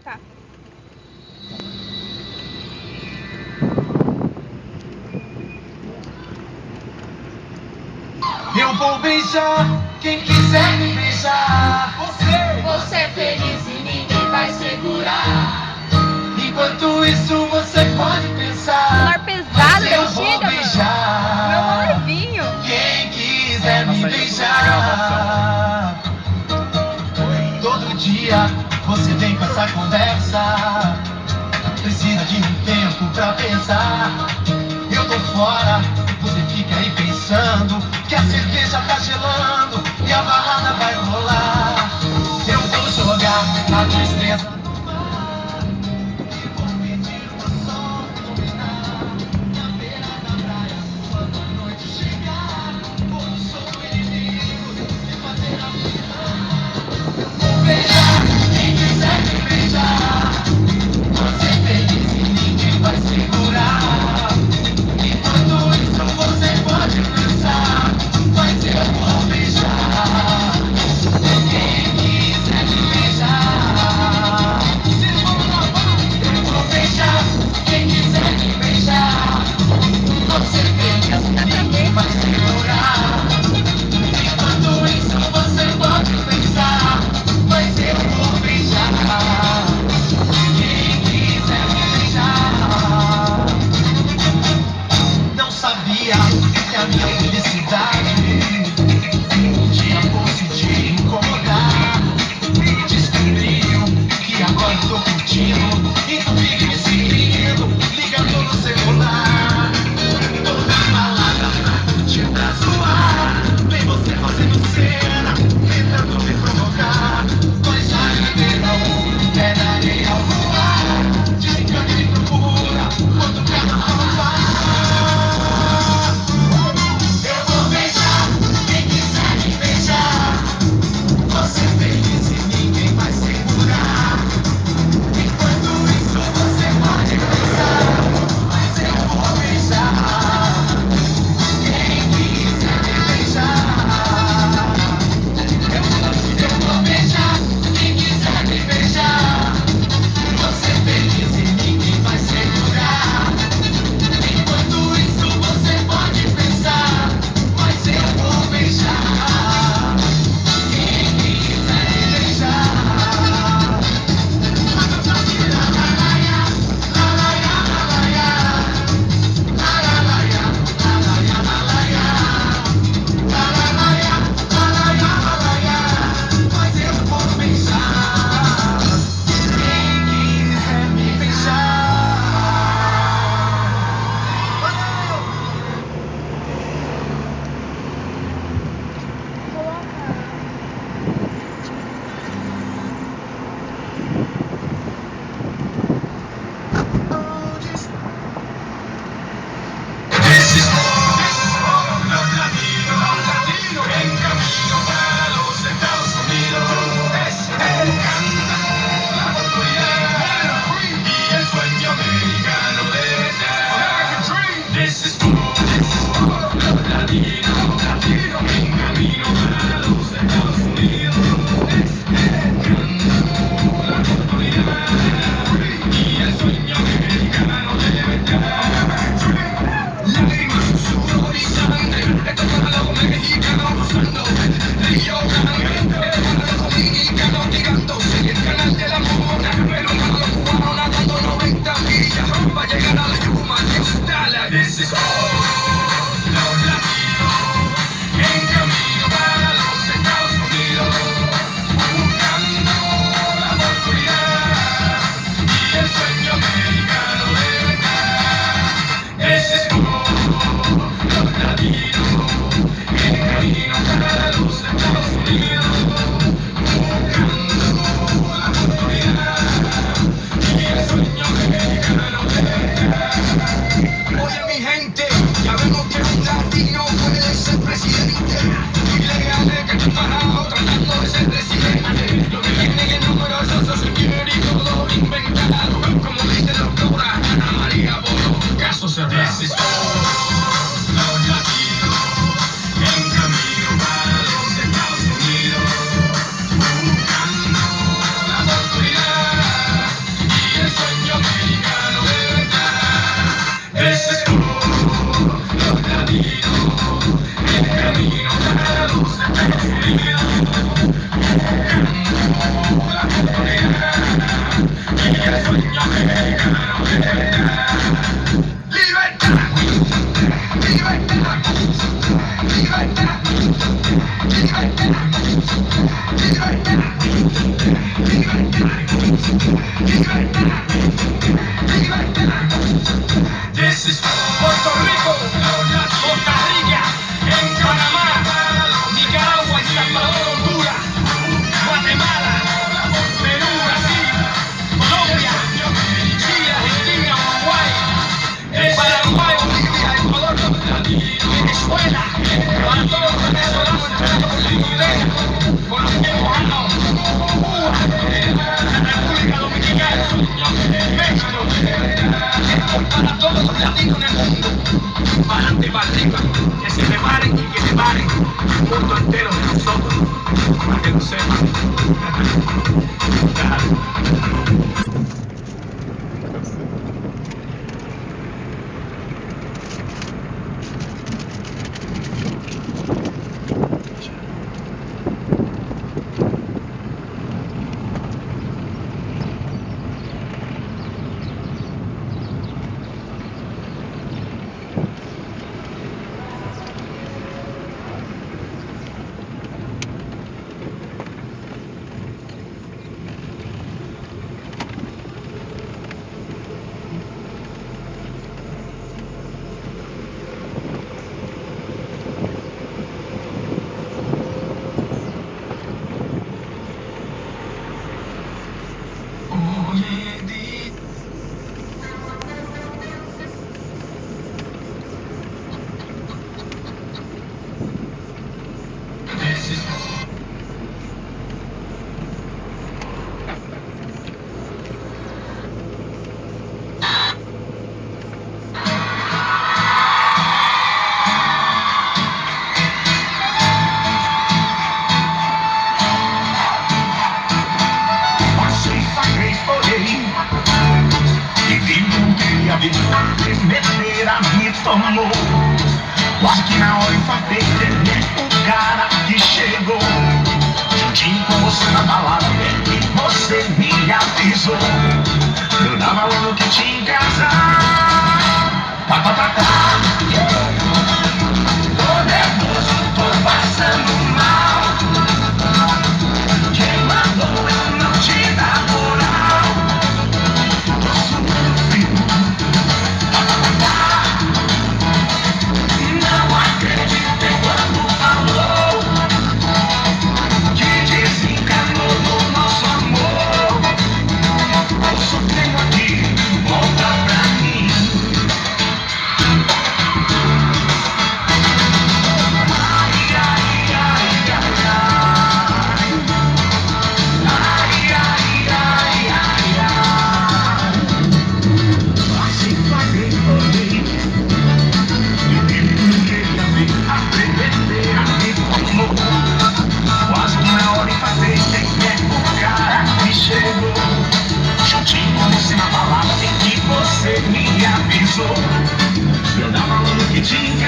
Tá. Eu vou beijar quem quiser me beijar. Você é feliz e ninguém vai segurar. Enquanto isso você pode pensar. Celular pesado, Mas eu não vou chega, mano. beijar Meu mão levinho. quem quiser me beijar. Todo dia você vem com essa conversa. Precisa de um tempo pra pensar. Eu tô fora, você fica aí pensando que a cerveja tá gelando e a balada vai rolar. Eu vou jogar a tristeza no mar e vou pedir pro sol dominar. Na beira da praia, quando a noite chegar, vou no som do inimigo e fazer a fila. Eu vou beijar quem quiser me beijar. Você é feliz e ninguém vai segurar. Enquanto isso você pode pensar, mas eu vou beijar This is Puerto Rico, Costa Rica, en Panamá, Nicaragua, El Salvador, Honduras, Guatemala, Perú, Brasil, Colombia, Chile, Argentina, Uruguay, Paraguay, Bolivia, Ecuador, Venezuela, para todos los venezolanos esperando por su industria, con los peruanos, Cuba, la República Dominicana, México, para todos los latinos en el mundo, para adelante, para arriba, que se preparen y que se paren, el mundo entero de nosotros, para que lo sepan. Tomou, quase que na hora enfadei o cara que chegou juntinho com você na balada e você me avisou. Eu tava falando que tinha em casa. Tá, tá, tá, tá. Tô nervoso, tô passando mal. Quem mandou eu não te dar moral? Tô suando frio. Tá, tá, tá, tá. Eu tava falando que tinha